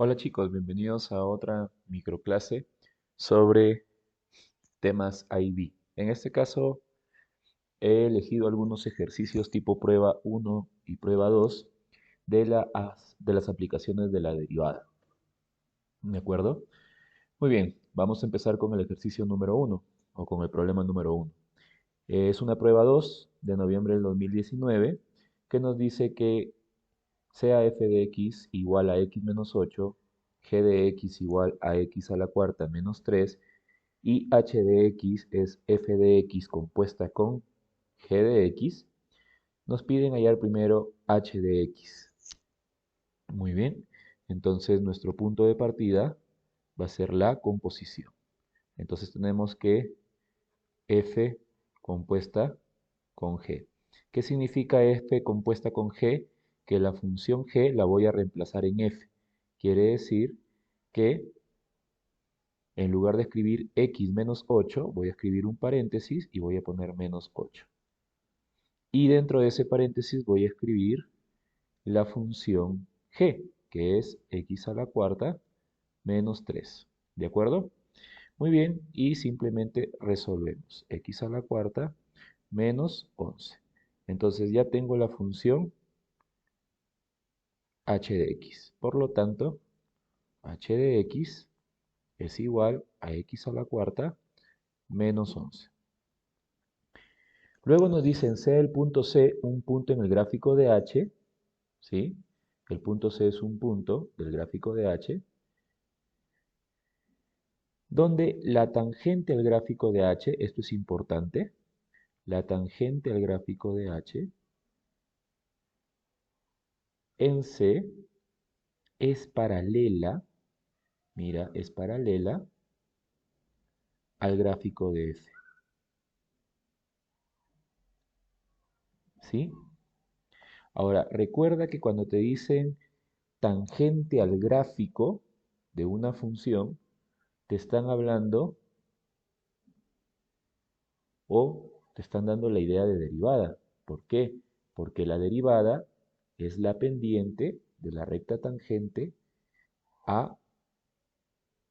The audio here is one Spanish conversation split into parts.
Hola chicos, bienvenidos a otra microclase sobre temas IB. En este caso he elegido algunos ejercicios tipo prueba 1 y prueba 2 de las aplicaciones de la derivada. ¿De acuerdo? Muy bien, vamos a empezar con el ejercicio número 1 o con el problema número 1. Es una prueba 2 de noviembre del 2019 que nos dice que sea f de x igual a x menos 8, g de x igual a x a la cuarta menos 3 y h de x es f de x compuesta con g de x, nos piden hallar primero h de x. Muy bien, entonces nuestro punto de partida va a ser la composición. Entonces tenemos que f compuesta con g. ¿Qué significa f compuesta con g? Que la función g la voy a reemplazar en f. Quiere decir que en lugar de escribir x menos 8, voy a escribir un paréntesis y voy a poner menos 8. Y dentro de ese paréntesis voy a escribir la función g, que es x a la cuarta menos 3. ¿De acuerdo? Muy bien, y simplemente resolvemos. X a la cuarta menos 11. Entonces ya tengo la función h de x. Por lo tanto, h de x es igual a x a la cuarta menos 11. Luego nos dicen, sea el punto C un punto en el gráfico de h, ¿sí? El punto C es un punto del gráfico de h, donde la tangente al gráfico de h, esto es importante, la tangente al gráfico de h en C es paralela, mira, es paralela al gráfico de f, ¿sí? Ahora, recuerda que cuando te dicen tangente al gráfico de una función, te están hablando o te están dando la idea de derivada. ¿Por qué? Porque la derivada es la pendiente de la recta tangente a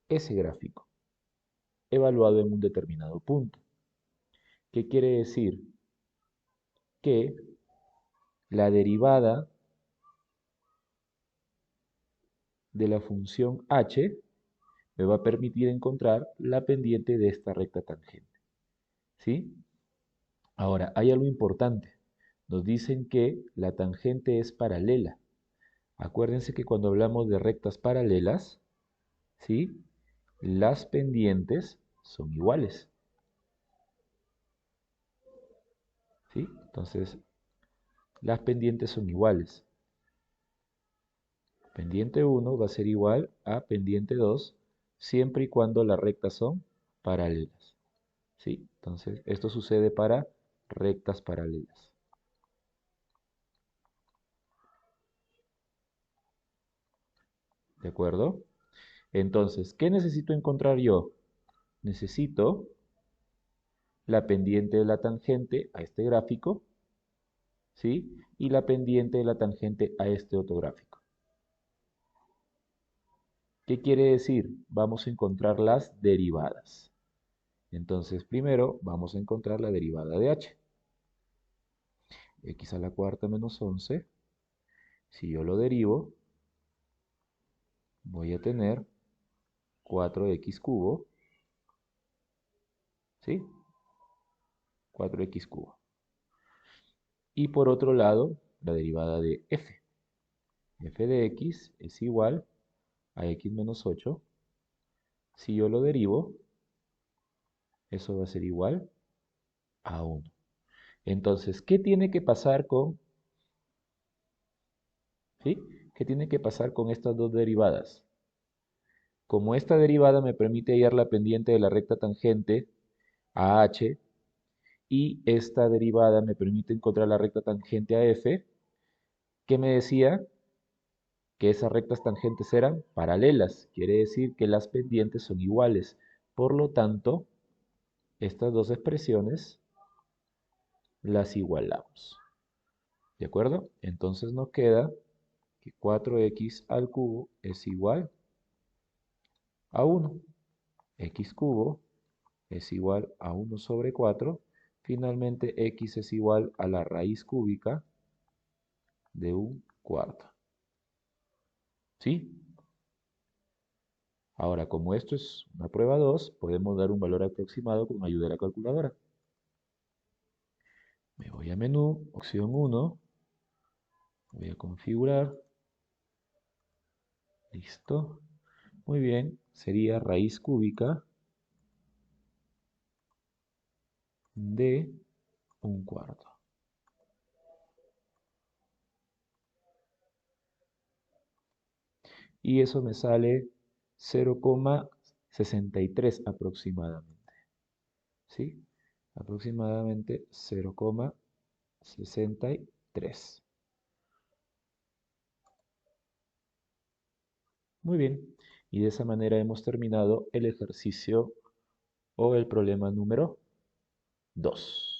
ese gráfico, evaluado en un determinado punto. ¿Qué quiere decir? Que la derivada de la función h me va a permitir encontrar la pendiente de esta recta tangente. ¿Sí? Ahora, hay algo importante. Nos dicen que la tangente es paralela. Acuérdense que cuando hablamos de rectas paralelas, ¿sí? Las pendientes son iguales. ¿Sí? Entonces, las pendientes son iguales. Pendiente 1 va a ser igual a pendiente 2 siempre y cuando las rectas son paralelas. ¿Sí? Entonces, esto sucede para rectas paralelas. ¿De acuerdo? Entonces, ¿qué necesito encontrar yo? Necesito la pendiente de la tangente a este gráfico, ¿sí? Y la pendiente de la tangente a este otro gráfico. ¿Qué quiere decir? Vamos a encontrar las derivadas. Entonces, primero vamos a encontrar la derivada de h. X a la cuarta menos 11. Si yo lo derivo, voy a tener 4x cubo, ¿sí? 4x cubo. Y por otro lado, la derivada de f. F de x es igual a x menos 8. Si yo lo derivo, eso va a ser igual a 1. Entonces, ¿qué tiene que pasar con, ¿sí? ¿Qué tiene que pasar con estas dos derivadas? Como esta derivada me permite hallar la pendiente de la recta tangente a h y esta derivada me permite encontrar la recta tangente a f, ¿qué me decía? Que esas rectas tangentes eran paralelas, quiere decir que las pendientes son iguales. Por lo tanto, estas dos expresiones las igualamos. ¿De acuerdo? Entonces nos queda que 4x al cubo es igual a 1. X cubo es igual a 1 sobre 4. Finalmente, x es igual a la raíz cúbica de un cuarto. ¿Sí? Ahora, como esto es una prueba 2, podemos dar un valor aproximado con ayuda de la calculadora. Me voy a menú, opción 1, voy a configurar, listo. Muy bien, sería raíz cúbica de un cuarto. Y eso me sale 0,63 aproximadamente. ¿Sí? Aproximadamente 0,63. Muy bien. Y de esa manera hemos terminado el ejercicio o el problema número 2.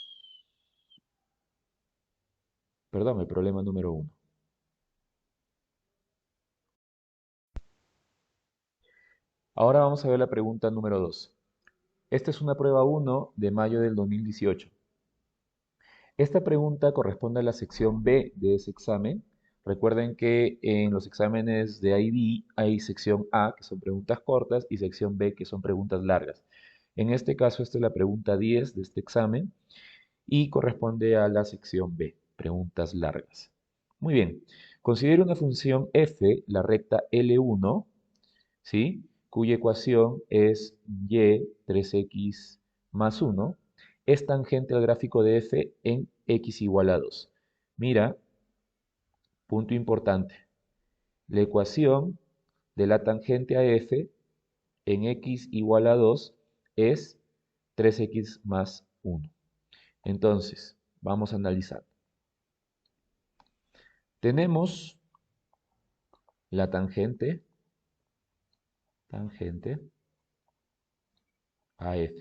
Perdón, el problema número 1. Ahora vamos a ver la pregunta número 2. Esta es una prueba 1 de mayo del 2018. Esta pregunta corresponde a la sección B de ese examen. Recuerden que en los exámenes de IB hay sección A, que son preguntas cortas, y sección B, que son preguntas largas. En este caso, esta es la pregunta 10 de este examen y corresponde a la sección B, preguntas largas. Muy bien. Considere una función f, la recta L1, ¿sí? Cuya ecuación es y 3x más 1, es tangente al gráfico de f en x igual a 2. Mira, punto importante, la ecuación de la tangente a f en x igual a 2 es 3x más 1. Entonces, vamos a analizar. Tenemos la tangente a f.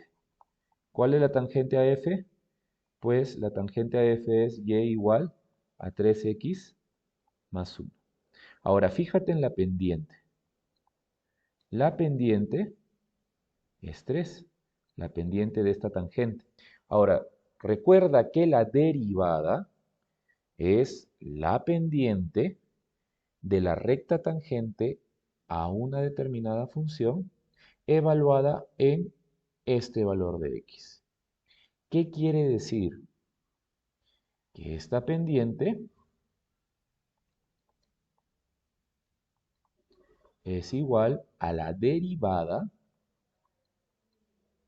¿Cuál es la tangente a f? Pues la tangente a f es y igual a 3x más 1. Ahora, fíjate en la pendiente. La pendiente es 3, la pendiente de esta tangente. Ahora, recuerda que la derivada es la pendiente de la recta tangente a una determinada función evaluada en este valor de x. ¿Qué quiere decir? Que esta pendiente es igual a la derivada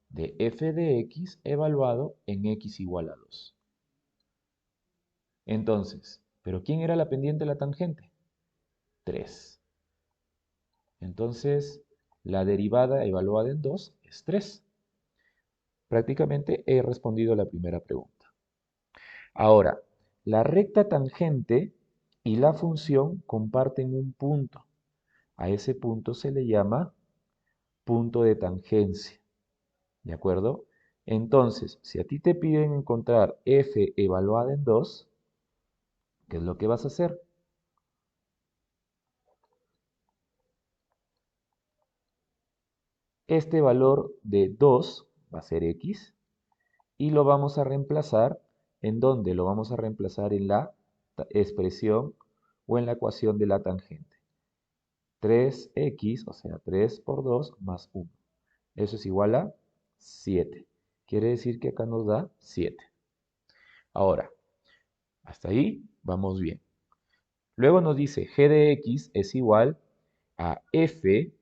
de f de x evaluado en x igual a 2. Entonces, ¿pero quién era la pendiente de la tangente? 3. Entonces, la derivada evaluada en 2 es 3. Prácticamente he respondido a la primera pregunta. Ahora, la recta tangente y la función comparten un punto. A ese punto se le llama punto de tangencia. ¿De acuerdo? Entonces, si a ti te piden encontrar f evaluada en 2, ¿qué es lo que vas a hacer? Este valor de 2 va a ser x y lo vamos a reemplazar. ¿En dónde? Lo vamos a reemplazar en la expresión o en la ecuación de la tangente. 3x, o sea, 3 por 2 más 1. Eso es igual a 7. Quiere decir que acá nos da 7. Ahora, hasta ahí vamos bien. Luego nos dice g de x es igual a f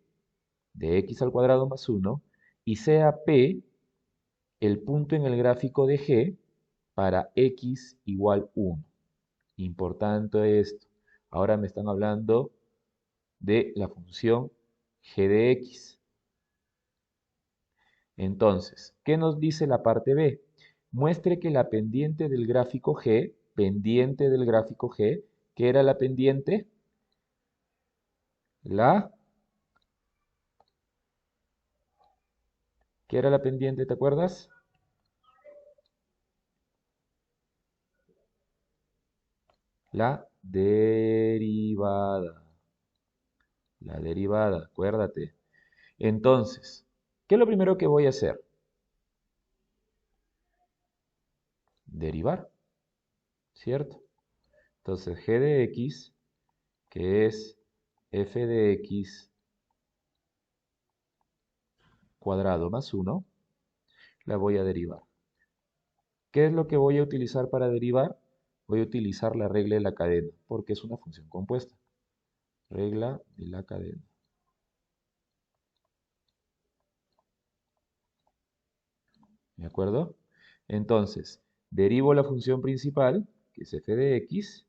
de x al cuadrado más 1 y sea p el punto en el gráfico de g para x igual 1. Importante esto. Ahora me están hablando de la función g de x. Entonces, ¿qué nos dice la parte B? Muestre que la pendiente del gráfico G, ¿qué era la pendiente? La, ¿qué era la pendiente? ¿Te acuerdas? La derivada. La derivada, acuérdate. Entonces, ¿qué es lo primero que voy a hacer? Derivar, ¿cierto? Entonces, g de x, que es f de x cuadrado más 1, la voy a derivar. ¿Qué es lo que voy a utilizar para derivar? Voy a utilizar la regla de la cadena, porque es una función compuesta. Regla de la cadena. ¿De acuerdo? Entonces, derivo la función principal, que es f de x,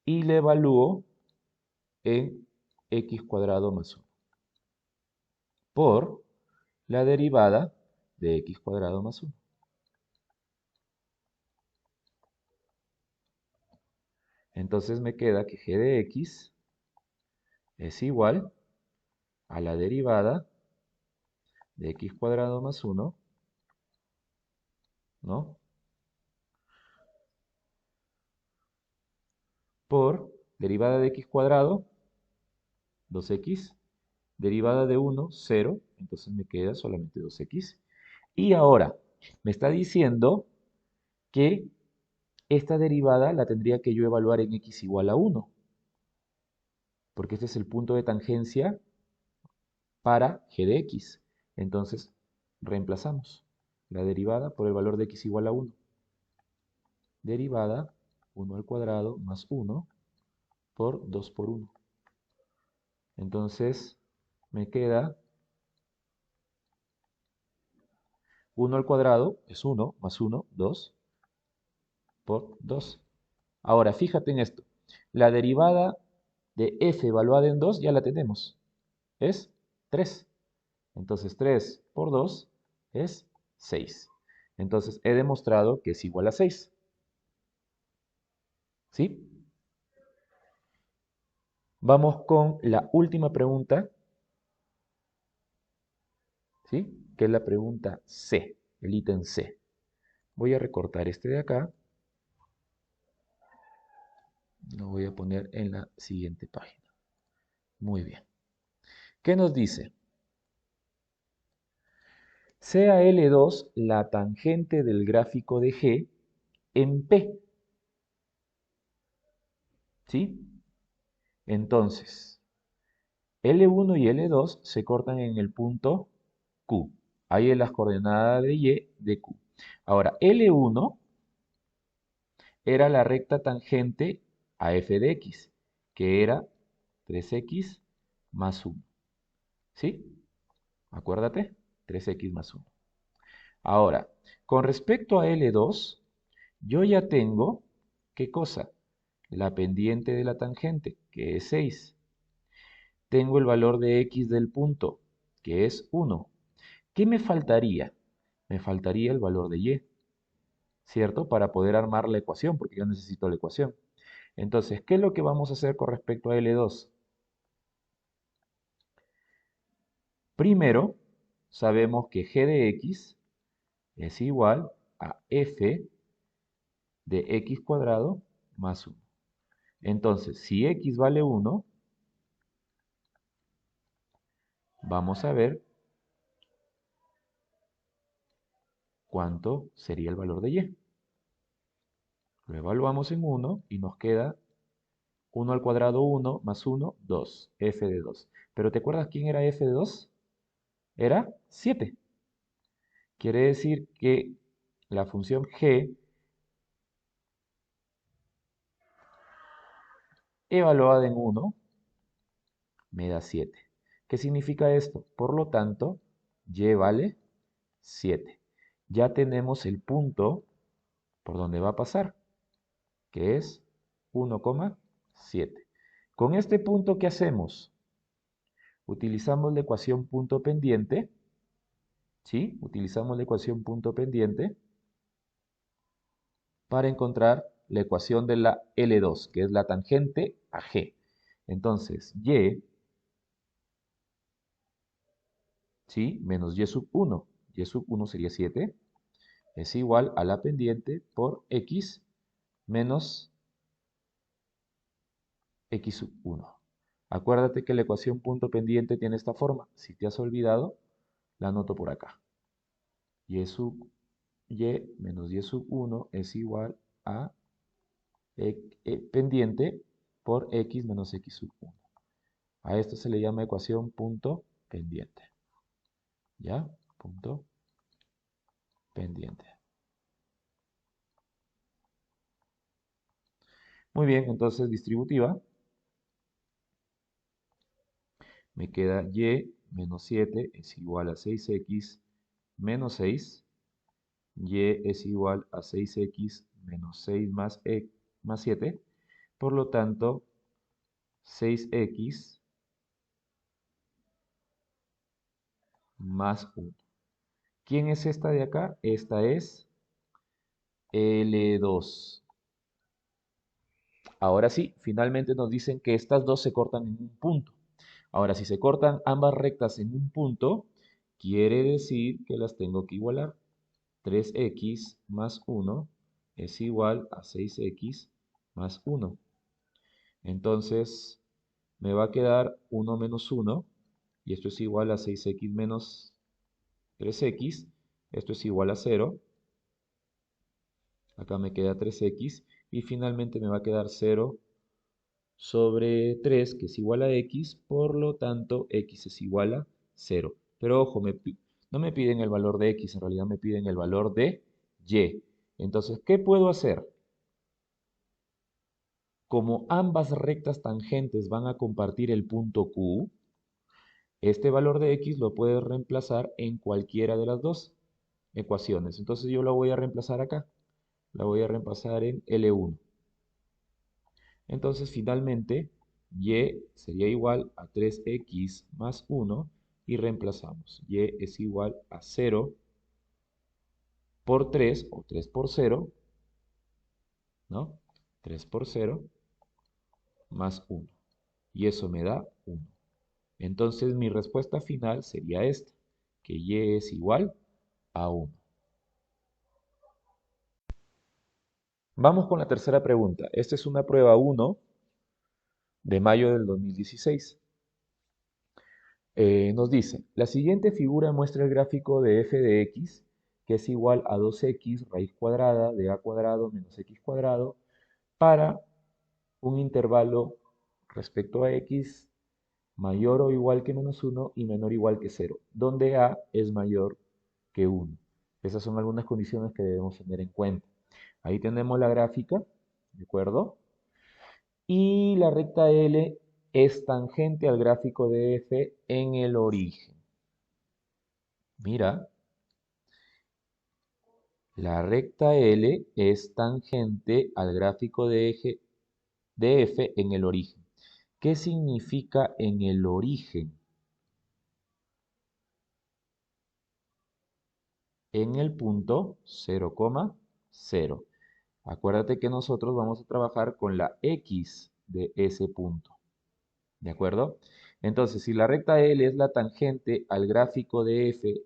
y la evalúo en x cuadrado más 1 por la derivada de x cuadrado más 1. Entonces me queda que g de x es igual a la derivada de x cuadrado más 1, ¿no? Por derivada de x cuadrado, 2x, derivada de 1, 0, entonces me queda solamente 2x. Y ahora me está diciendo que esta derivada la tendría que yo evaluar en x igual a 1, porque este es el punto de tangencia para g de x. Entonces, reemplazamos la derivada por el valor de x igual a 1. Derivada 1 al cuadrado más 1 por 2 por 1. Entonces, me queda 1 al cuadrado es 1 más 1, 2 por 2. Ahora, fíjate en esto. La derivada de f evaluada en 2 ya la tenemos. Es 3. Entonces 3 por 2 es 6. Entonces he demostrado que es igual a 6. ¿Sí? Vamos con la última pregunta, ¿sí? Que es la pregunta C, el ítem C. Voy a recortar este de acá. Lo voy a poner en la siguiente página. Muy bien. ¿Qué nos dice? Sea L2 la tangente del gráfico de G en P. ¿Sí? Entonces, L1 y L2 se cortan en el punto Q. Ahí en las coordenadas de Y de Q. Ahora, L1 era la recta tangente a f de x, que era 3x más 1. ¿Sí? Acuérdate, 3x más 1. Ahora, con respecto a L2, yo ya tengo, ¿qué cosa? La pendiente de la tangente, que es 6. Tengo el valor de x del punto, que es 1. ¿Qué me faltaría? Me faltaría el valor de y, ¿cierto? Para poder armar la ecuación, porque yo necesito la ecuación. Entonces, ¿qué es lo que vamos a hacer con respecto a L2? Primero, sabemos que g de x es igual a f de x cuadrado más 1. Entonces, si x vale 1, vamos a ver cuánto sería el valor de y. Lo evaluamos en 1 y nos queda 1 al cuadrado 1 más 1, 2, f de 2. ¿Pero te acuerdas quién era f de 2? Era 7. Quiere decir que la función g evaluada en 1 me da 7. ¿Qué significa esto? Por lo tanto, y vale 7. Ya tenemos el punto por donde va a pasar, que es 1,7. Con este punto, ¿qué hacemos? Utilizamos la ecuación punto pendiente, ¿sí? Utilizamos la ecuación punto pendiente para encontrar la ecuación de la L2, que es la tangente a G. Entonces, y, ¿sí? Menos y sub 1. Y sub 1 sería 7. Es igual a la pendiente por x menos x sub 1. Acuérdate que la ecuación punto pendiente tiene esta forma. Si te has olvidado, la anoto por acá. Y sub y menos y sub 1 es igual a pendiente por x menos x sub 1. A esto se le llama ecuación punto pendiente. ¿Ya? Punto pendiente. Muy bien, entonces distributiva. Me queda y menos 7 es igual a 6x menos 6. Y es igual a 6x menos 6 más 7. Por lo tanto, 6x más 1. ¿Quién es esta de acá? Esta es L2. Ahora sí, finalmente nos dicen que estas dos se cortan en un punto. Ahora, si se cortan ambas rectas en un punto, quiere decir que las tengo que igualar. 3x más 1 es igual a 6x más 1. Entonces, me va a quedar 1 menos 1, y esto es igual a 6x menos 3x. Esto es igual a 0. Acá me queda 3x, y finalmente me va a quedar 0 sobre 3, que es igual a x, por lo tanto x es igual a 0. Pero ojo, no me piden el valor de x, en realidad me piden el valor de y. Entonces, ¿qué puedo hacer? Como ambas rectas tangentes van a compartir el punto Q, este valor de x lo puedes reemplazar en cualquiera de las dos ecuaciones. Entonces yo lo voy a reemplazar acá. La voy a reemplazar en L1. Entonces finalmente y sería igual a 3x más 1 y reemplazamos. Y es igual a 0 por 3 o 3 por 0, ¿no? 3 por 0 más 1. Y eso me da 1. Entonces mi respuesta final sería esta, que y es igual a 1. Vamos con la tercera pregunta. Esta es una prueba 1 de mayo del 2016. Nos dice, la siguiente figura muestra el gráfico de f de x, que es igual a 2x raíz cuadrada de a cuadrado menos x cuadrado, para un intervalo respecto a x mayor o igual que menos 1 y menor o igual que 0, donde a es mayor que 1. Esas son algunas condiciones que debemos tener en cuenta. Ahí tenemos la gráfica, ¿de acuerdo? Y la recta L es tangente al gráfico de f en el origen. Mira, la recta L es tangente al gráfico de f en el origen. ¿Qué significa en el origen? En el punto 0,0. Acuérdate que nosotros vamos a trabajar con la x de ese punto. ¿De acuerdo? Entonces, si la recta L es la tangente al gráfico de f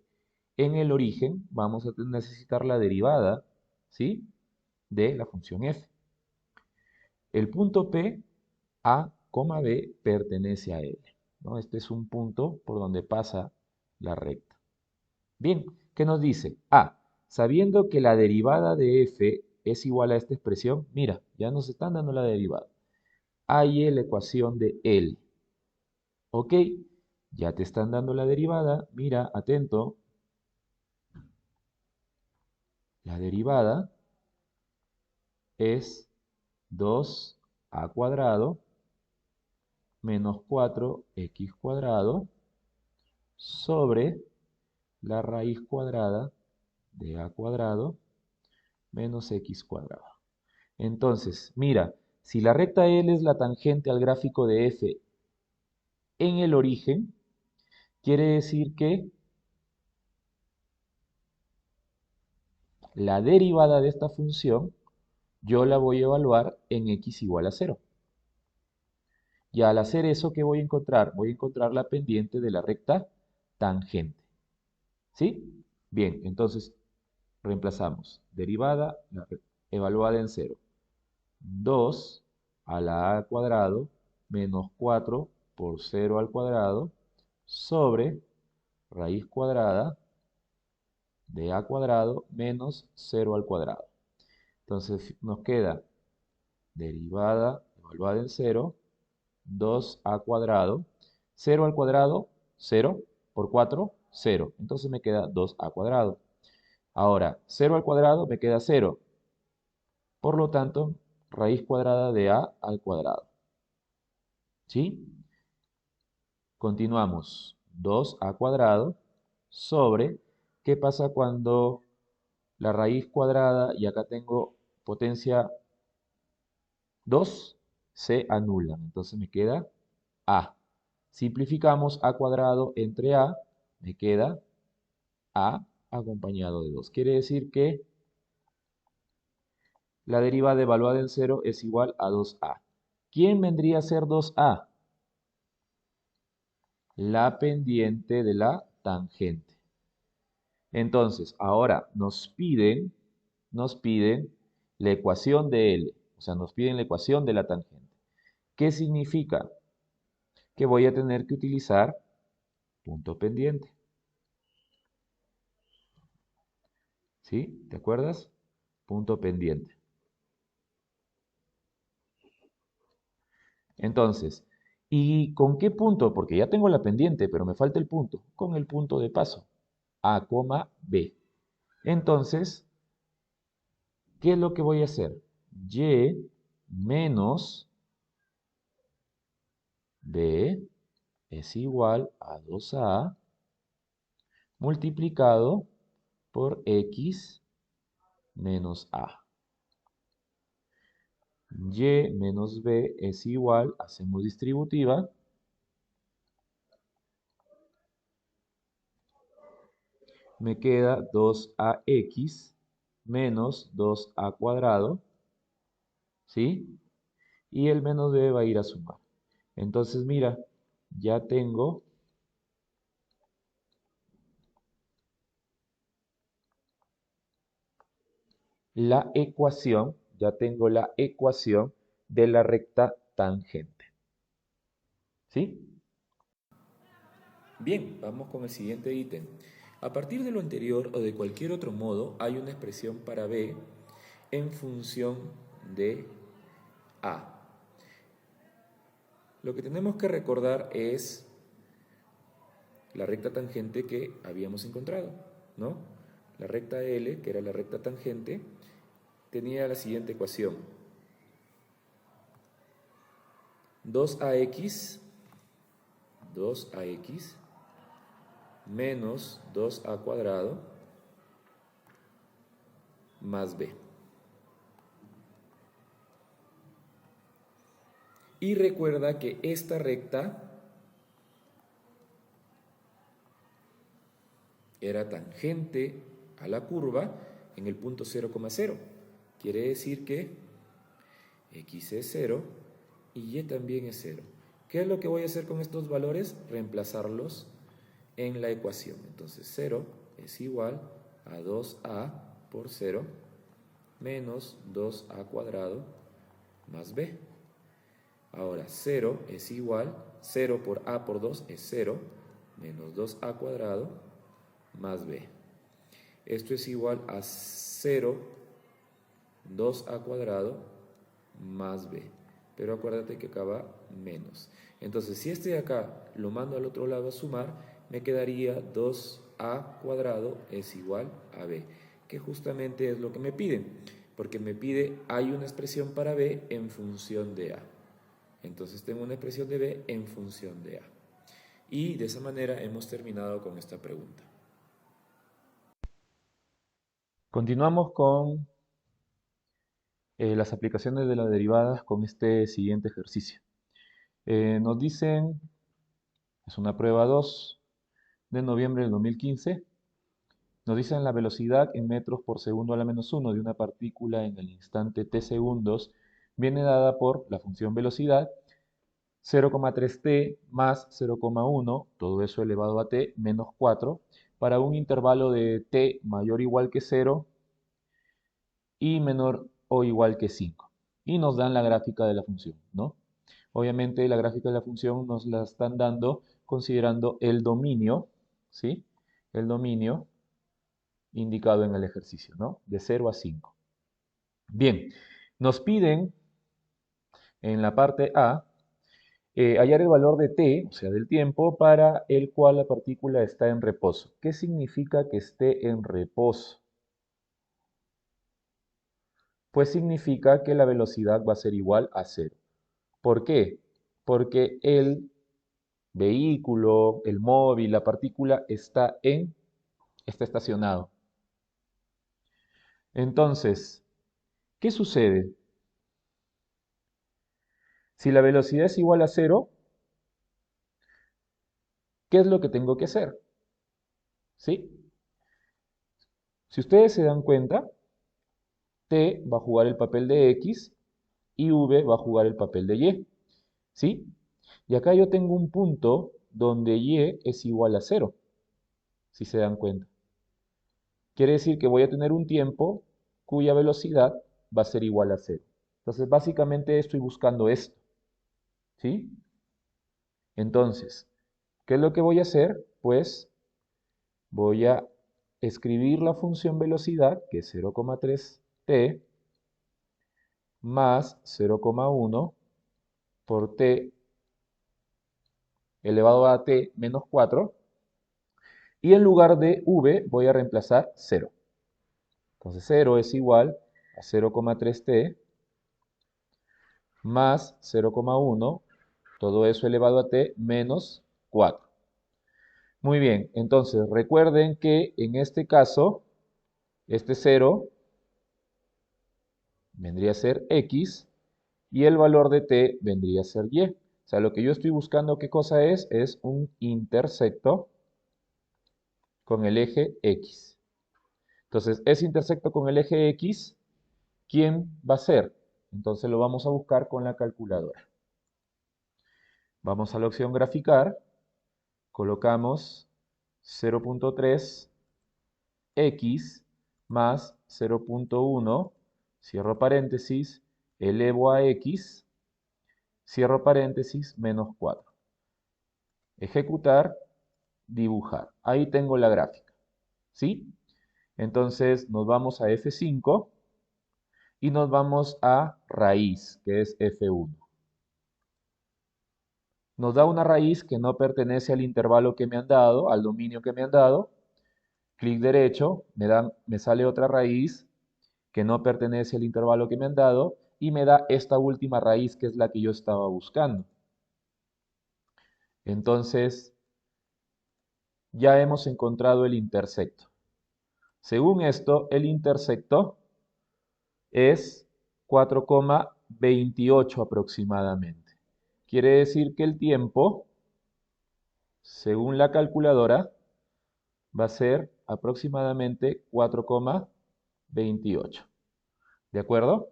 en el origen, vamos a necesitar la derivada, ¿sí?, de la función f. El punto P, A, B, pertenece a L, ¿no? Este es un punto por donde pasa la recta. Bien, ¿qué nos dice? A, sabiendo que la derivada de f es igual a esta expresión, mira, ya nos están dando la derivada. Ahí es la ecuación de L. Ok, ya te están dando la derivada, mira, atento. La derivada es 2a cuadrado menos 4x cuadrado sobre la raíz cuadrada de a cuadrado menos x cuadrado. Entonces, mira, si la recta L es la tangente al gráfico de f en el origen, quiere decir que la derivada de esta función yo la voy a evaluar en x igual a 0. Y al hacer eso, ¿qué voy a encontrar? Voy a encontrar la pendiente de la recta tangente. ¿Sí? Bien, entonces reemplazamos. Derivada evaluada en 0. 2 a la a cuadrado menos 4 por 0 al cuadrado sobre raíz cuadrada de a cuadrado menos 0 al cuadrado. Entonces nos queda derivada evaluada en 0, 2a cuadrado, 0 al cuadrado, 0, por 4, 0. Entonces me queda 2a cuadrado. Ahora, 0 al cuadrado me queda 0. Por lo tanto, raíz cuadrada de a al cuadrado. ¿Sí? Continuamos. 2a cuadrado sobre, ¿qué pasa cuando la raíz cuadrada, y acá tengo potencia 2, se anulan? Entonces me queda a. Simplificamos a cuadrado entre a, me queda a acompañado de 2. Quiere decir que la derivada evaluada en 0 es igual a 2a. ¿Quién vendría a ser 2a? La pendiente de la tangente. Entonces, ahora nos piden la ecuación de L, o sea, nos piden la ecuación de la tangente. ¿Qué significa? Que voy a tener que utilizar punto pendiente. ¿Sí? ¿Te acuerdas? Punto pendiente. Entonces, ¿y con qué punto? Porque ya tengo la pendiente, pero me falta el punto. Con el punto de paso. A, B. Entonces, ¿qué es lo que voy a hacer? Y menos B es igual a 2A multiplicado por X menos A. Y menos B es igual, hacemos distributiva, me queda 2AX menos 2A cuadrado, ¿sí? Y el menos B va a ir a sumar. Entonces, mira, ya tengo la ecuación de la recta tangente. ¿Sí? Bien, vamos con el siguiente ítem. A partir de lo anterior o de cualquier otro modo, hay una expresión para B en función de A. Lo que tenemos que recordar es la recta tangente que habíamos encontrado, ¿no? La recta L, que era la recta tangente, tenía la siguiente ecuación. 2AX menos 2A cuadrado más B. Y recuerda que esta recta era tangente a la curva en el punto 0,0. Quiere decir que X es 0 y Y también es 0. ¿Qué es lo que voy a hacer con estos valores? Reemplazarlos en la ecuación. Entonces 0 es igual a 2A por 0 menos 2A cuadrado más B. Ahora 0 es igual, 0 por A por 2 es 0, menos 2A cuadrado más B. Esto es igual a 0, 2A cuadrado más B. Pero acuérdate que acá va menos. Entonces, si este de acá lo mando al otro lado a sumar, me quedaría 2A cuadrado es igual a B, que justamente es lo que me piden, porque me pide, hay una expresión para B en función de A. Entonces tengo una expresión de B en función de A. Y de esa manera hemos terminado con esta pregunta. Continuamos con las aplicaciones de las derivadas con este siguiente ejercicio. Nos dicen, es una prueba 2 de noviembre del 2015, nos dicen la velocidad en metros por segundo a la menos 1 de una partícula en el instante t segundos viene dada por la función velocidad 0,3t más 0,1, todo eso elevado a t, menos 4, para un intervalo de t mayor o igual que 0 y menor o igual que 5. Y nos dan la gráfica de la función, ¿no? Obviamente la gráfica de la función nos la están dando considerando el dominio, ¿sí? El dominio indicado en el ejercicio, ¿no? De 0 a 5. Bien, nos piden en la parte A hallar el valor de t, o sea, del tiempo, para el cual la partícula está en reposo. ¿Qué significa que esté en reposo? Pues significa que la velocidad va a ser igual a 0. ¿Por qué? Porque el vehículo, el móvil, la partícula está estacionado. Entonces, ¿qué sucede? Si la velocidad es igual a 0, ¿qué es lo que tengo que hacer? ¿Sí? Si ustedes se dan cuenta, t va a jugar el papel de x y v va a jugar el papel de y. ¿Sí? Y acá yo tengo un punto donde y es igual a 0, si se dan cuenta. Quiere decir que voy a tener un tiempo cuya velocidad va a ser igual a 0. Entonces, básicamente estoy buscando esto. ¿Sí? Entonces, ¿qué es lo que voy a hacer? Pues voy a escribir la función velocidad, que es 0,3t, más 0,1 por t elevado a t menos 4, y en lugar de v voy a reemplazar 0. Entonces 0 es igual a 0,3t más 0,1, todo eso elevado a t menos 4. Muy bien, entonces recuerden que en este caso, este 0 vendría a ser x y el valor de t vendría a ser y. O sea, lo que yo estoy buscando, ¿qué cosa es? Es un intersecto con el eje x. Entonces, ese intersecto con el eje x, ¿quién va a ser? Entonces lo vamos a buscar con la calculadora. Vamos a la opción graficar, colocamos 0,3 x más 0,1, cierro paréntesis, elevo a x, cierro paréntesis, menos 4. Ejecutar, dibujar. Ahí tengo la gráfica. ¿Sí? Entonces nos vamos a F5 y nos vamos a raíz, que es F1. Nos da una raíz que no pertenece al intervalo que me han dado, al dominio que me han dado. Clic derecho, me sale otra raíz que no pertenece al intervalo que me han dado y me da esta última raíz que es la que yo estaba buscando. Entonces, ya hemos encontrado el intersecto. Según esto, el intersecto es 4,28 aproximadamente. Quiere decir que el tiempo, según la calculadora, va a ser aproximadamente 4,28. ¿De acuerdo?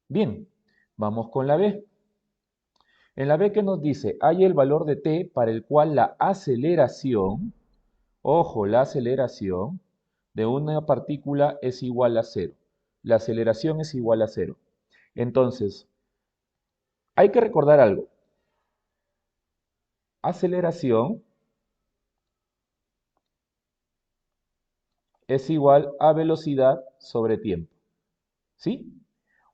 Bien, vamos con la B. En la B, ¿qué nos dice? Hay el valor de t para el cual la aceleración, ojo, la aceleración de una partícula es igual a 0. La aceleración es igual a 0. Entonces, hay que recordar algo. Aceleración es igual a velocidad sobre tiempo. ¿Sí?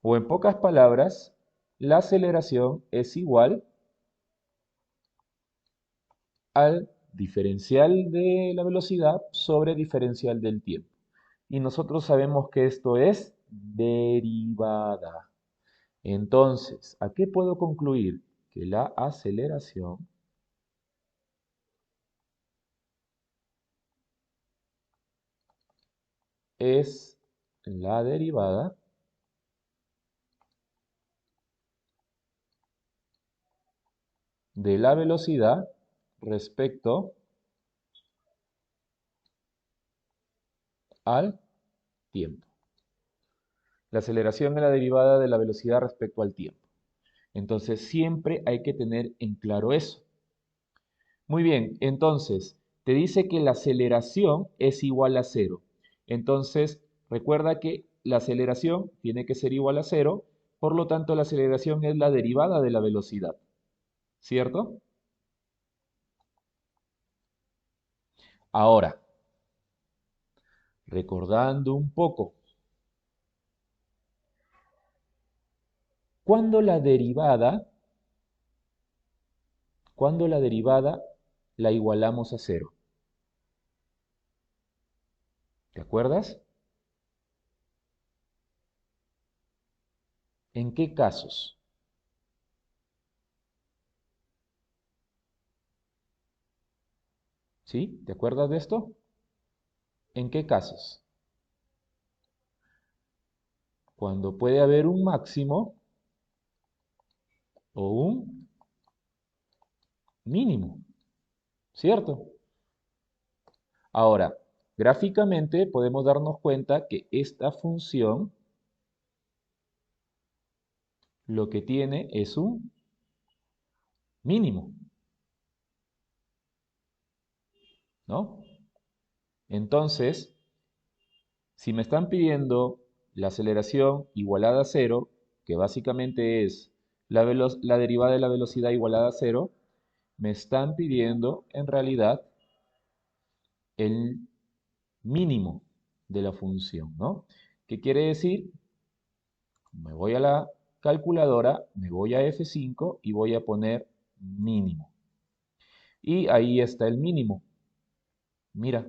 O en pocas palabras, la aceleración es igual al diferencial de la velocidad sobre diferencial del tiempo. Y nosotros sabemos que esto es derivada. Entonces, ¿a qué puedo concluir? Que la aceleración es la derivada de la velocidad respecto al tiempo. La aceleración es la derivada de la velocidad respecto al tiempo. Entonces, siempre hay que tener en claro eso. Muy bien, entonces, te dice que la aceleración es igual a 0. Entonces, recuerda que la aceleración tiene que ser igual a 0 Por lo tanto, la aceleración es la derivada de la velocidad, ¿cierto? Ahora, recordando un poco, cuando la derivada, cuando la derivada la igualamos a cero, ¿te acuerdas? ¿En qué casos? ¿Sí? ¿Te acuerdas de esto? ¿En qué casos? Cuando puede haber un máximo o un mínimo, ¿cierto? Ahora, gráficamente podemos darnos cuenta que esta función lo que tiene es un mínimo, ¿no? Entonces, si me están pidiendo la aceleración igualada a cero, que básicamente es la derivada de la velocidad igualada a cero, me están pidiendo en realidad el mínimo de la función, ¿no? ¿Qué quiere decir? Me voy a la calculadora, me voy a F5 y voy a poner mínimo. Y ahí está el mínimo. Mira,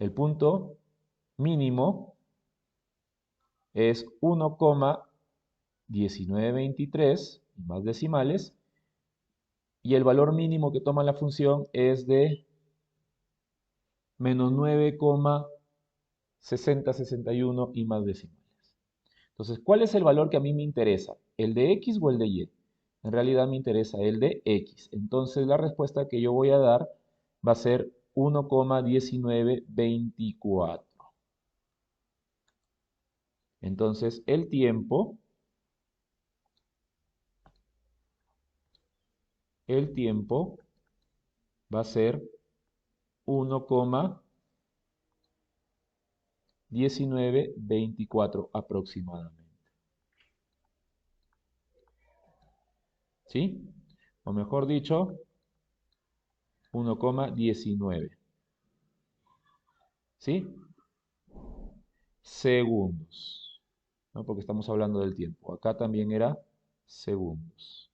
el punto mínimo es 1,1923, más decimales, y el valor mínimo que toma la función es de menos 9,6061 y más decimales. Entonces, ¿cuál es el valor que a mí me interesa? ¿El de X o el de Y? En realidad me interesa el de X. Entonces, la respuesta que yo voy a dar va a ser 1,1924. Entonces, el tiempo va a ser 1,1924 aproximadamente. ¿Sí? O mejor dicho, 1,19. ¿Sí? Segundos. ¿No? Porque estamos hablando del tiempo. Acá también era segundos.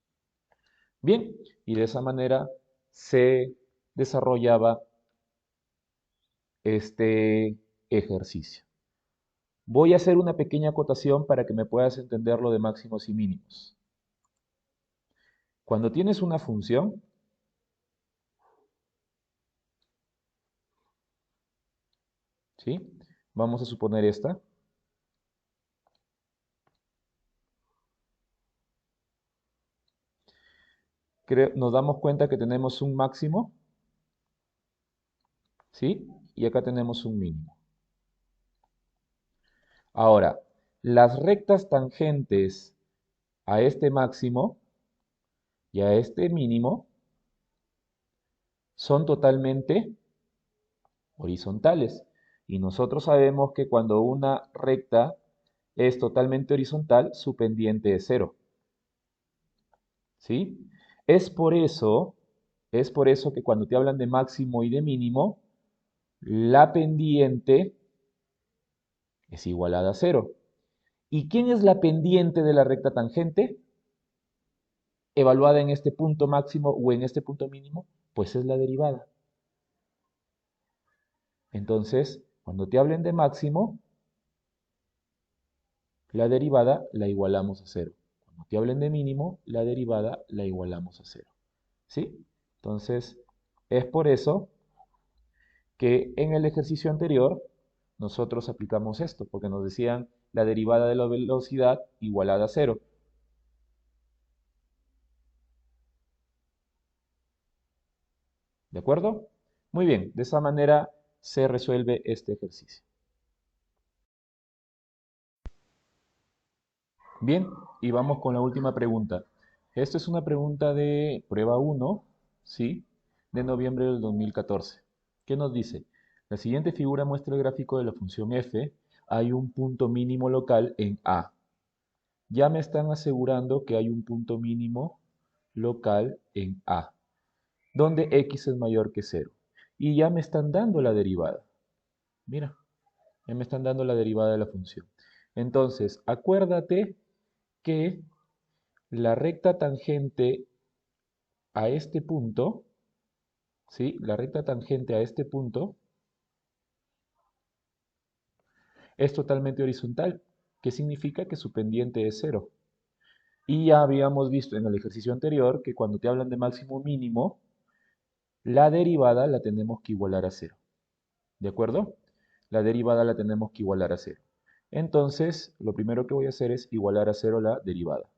Bien, y de esa manera se desarrollaba este ejercicio. Voy a hacer una pequeña acotación para que me puedas entender lo de máximos y mínimos. Cuando tienes una función, ¿sí? Vamos a suponer esta. Nos damos cuenta que tenemos un máximo, ¿sí? Y acá tenemos un mínimo. Ahora, las rectas tangentes a este máximo y a este mínimo son totalmente horizontales. Y nosotros sabemos que cuando una recta es totalmente horizontal, su pendiente es cero. ¿Sí? Es por eso, es por eso que cuando te hablan de máximo y de mínimo, la pendiente es igualada a cero. ¿Y quién es la pendiente de la recta tangente? Evaluada en este punto máximo o en este punto mínimo, pues es la derivada. Entonces, cuando te hablen de máximo, la derivada la igualamos a cero. Cuando te hablen de mínimo, la derivada la igualamos a cero. ¿Sí? Entonces, es por eso que en el ejercicio anterior nosotros aplicamos esto, porque nos decían la derivada de la velocidad igualada a cero. ¿De acuerdo? Muy bien, de esa manera se resuelve este ejercicio. Bien, y vamos con la última pregunta. Esta es una pregunta de prueba 1, ¿sí? De noviembre del 2014. ¿Qué nos dice? La siguiente figura muestra el gráfico de la función f hay un punto mínimo local en A. Ya me están asegurando que hay un punto mínimo local en A, donde x es mayor que 0. Y ya me están dando la derivada. Mira, ya me están dando la derivada de la función. Entonces, acuérdate que la recta tangente a este punto, ¿sí? La recta tangente a este punto es totalmente horizontal, que significa que su pendiente es 0. Y ya habíamos visto en el ejercicio anterior que cuando te hablan de máximo mínimo, la derivada la tenemos que igualar a 0. ¿De acuerdo? La derivada la tenemos que igualar a 0. Entonces, lo primero que voy a hacer es igualar a 0 la derivada.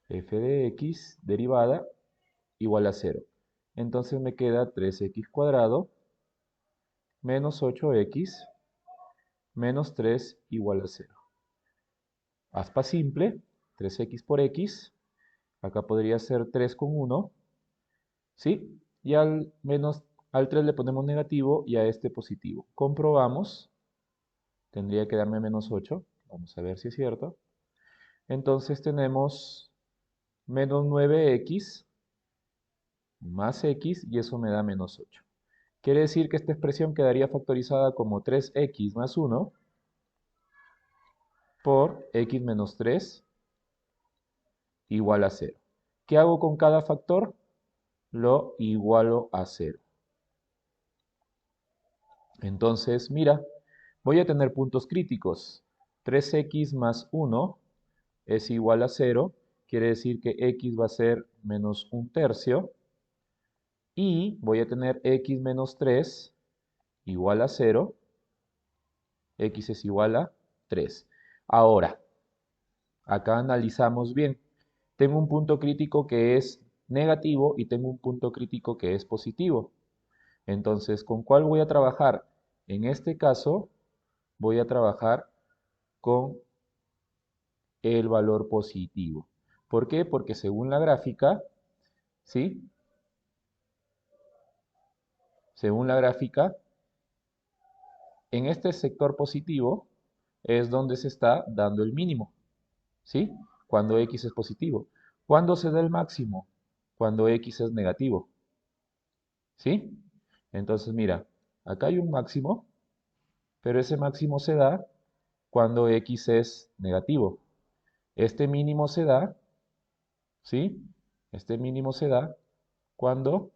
F de x derivada igual a 0. Entonces me queda 3x cuadrado menos 8x menos 3 igual a 0. Aspa simple, 3x por x. Acá podría ser 3 con 1. ¿Sí? Y al 3 le ponemos negativo y a este positivo. Comprobamos. Tendría que darme menos 8. Vamos a ver si es cierto. Entonces tenemos menos 9x más x y eso me da menos 8. Quiere decir que esta expresión quedaría factorizada como 3x más 1 por x menos 3 igual a 0. ¿Qué hago con cada factor? Lo igualo a 0. Entonces, mira, voy a tener puntos críticos. 3x más 1 es igual a 0. Quiere decir que x va a ser menos 1/3. Y voy a tener x menos 3 igual a 0. X es igual a 3. Ahora, acá analizamos bien. Tengo un punto crítico que es negativo y tengo un punto crítico que es positivo. Entonces, ¿con cuál voy a trabajar? En este caso, voy a trabajar con el valor positivo. ¿Por qué? Porque según la gráfica, ¿sí? Según la gráfica, en este sector positivo es donde se está dando el mínimo, ¿sí? Cuando x es positivo. ¿Cuándo se da el máximo? Cuando x es negativo, ¿sí? Entonces, mira, acá hay un máximo, pero ese máximo se da cuando x es negativo. Este mínimo se da, ¿sí? Este mínimo se da cuando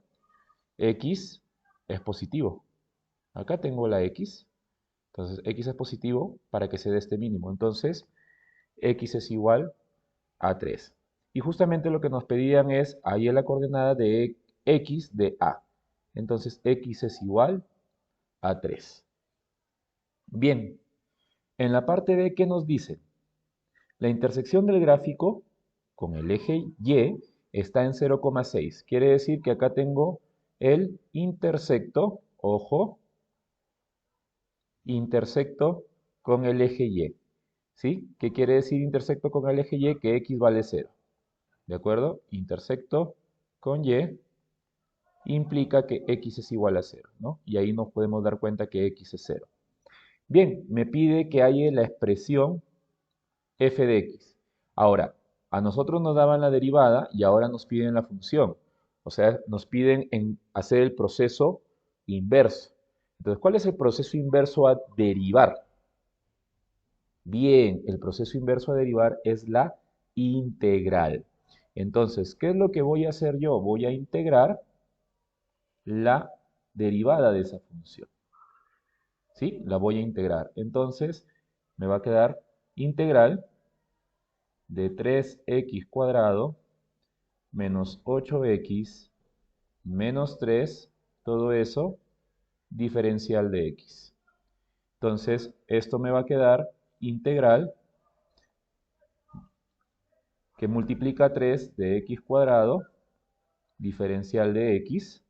x es positivo. Acá tengo la x, entonces x es positivo para que se dé este mínimo. Entonces, x es igual a 3. Y justamente lo que nos pedían es, ahí es la coordenada de x de A. Entonces, x es igual a 3. Bien, en la parte B, ¿qué nos dice? La intersección del gráfico con el eje Y está en 0,6. Quiere decir que acá tengo el intersecto, ojo, intersecto con el eje Y. ¿Sí? ¿Qué quiere decir intersecto con el eje Y? Que x vale 0. ¿De acuerdo? Intersecto con Y implica que x es igual a 0, ¿no? Y ahí nos podemos dar cuenta que x es 0. Bien, me pide que haya la expresión f de x. Ahora, a nosotros nos daban la derivada y ahora nos piden la función. O sea, nos piden hacer el proceso inverso. Entonces, ¿cuál es el proceso inverso a derivar? Bien, el proceso inverso a derivar es la integral. Entonces, ¿qué es lo que voy a hacer yo? Voy a integrar la derivada de esa función. ¿Sí? La voy a integrar. Entonces, me va a quedar integral de 3x cuadrado menos 8x menos 3, todo eso, diferencial de x. Entonces, esto me va a quedar integral que multiplica 3 de x cuadrado, diferencial de x.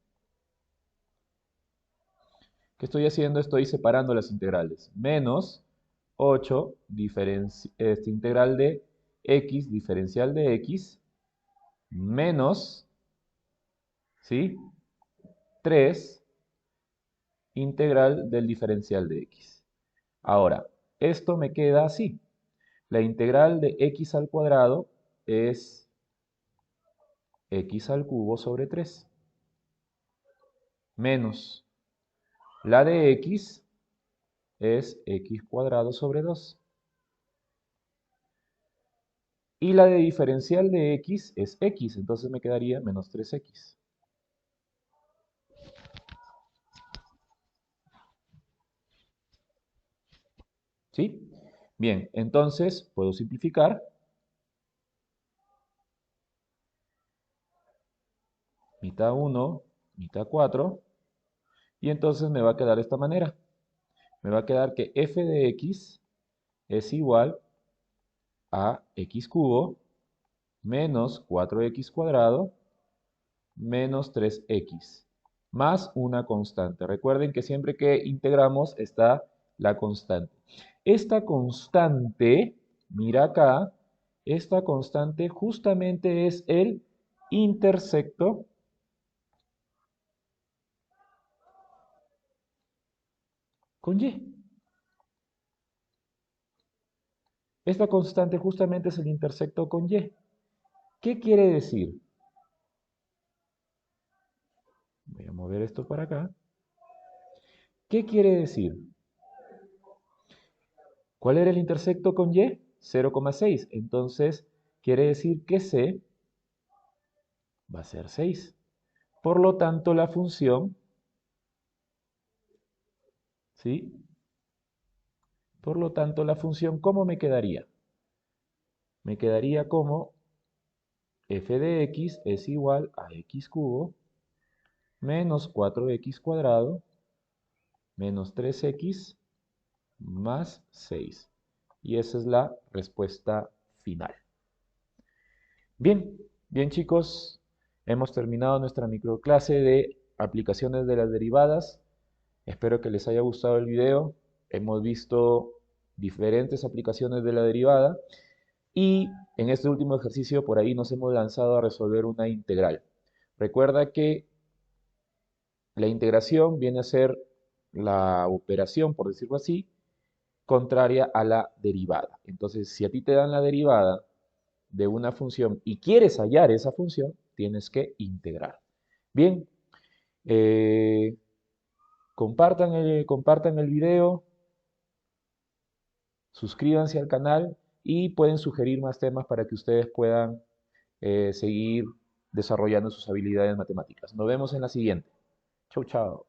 ¿Qué estoy haciendo? Estoy separando las integrales. Menos 8, integral de x, diferencial de x, menos, ¿sí? 3 integral del diferencial de x. Ahora, esto me queda así. La integral de x al cuadrado es x al cubo sobre 3, menos la de x es x cuadrado sobre 2. Y la de diferencial de x es x, entonces me quedaría menos 3x. ¿Sí? Bien, entonces puedo simplificar. Mitad 1, mitad 4. Y entonces me va a quedar de esta manera. Me va a quedar que f de x es igual a x cubo menos 4x cuadrado menos 3x más una constante. Recuerden que siempre que integramos está la constante. Esta constante, mira acá, esta constante justamente es el intersecto con y. Esta constante justamente es el intersecto con y. ¿Qué quiere decir? Voy a mover esto para acá. ¿Qué quiere decir? ¿Cuál era el intersecto con y? 0,6. Entonces, quiere decir que c va a ser 6. Por lo tanto, la función, ¿sí? Por lo tanto, la función, ¿cómo me quedaría? Me quedaría como f de x es igual a x cubo menos 4x cuadrado menos 3x más 6. Y esa es la respuesta final. Bien, bien chicos, hemos terminado nuestra microclase de aplicaciones de las derivadas. Espero que les haya gustado el video. Hemos visto diferentes aplicaciones de la derivada y en este último ejercicio por ahí nos hemos lanzado a resolver una integral. Recuerda que la integración viene a ser la operación, por decirlo así, contraria a la derivada. Entonces, si a ti te dan la derivada de una función y quieres hallar esa función, tienes que integrar. Bien, eh, compartan el video, suscríbanse al canal y pueden sugerir más temas para que ustedes puedan seguir desarrollando sus habilidades matemáticas. Nos vemos en la siguiente. Chau, chao.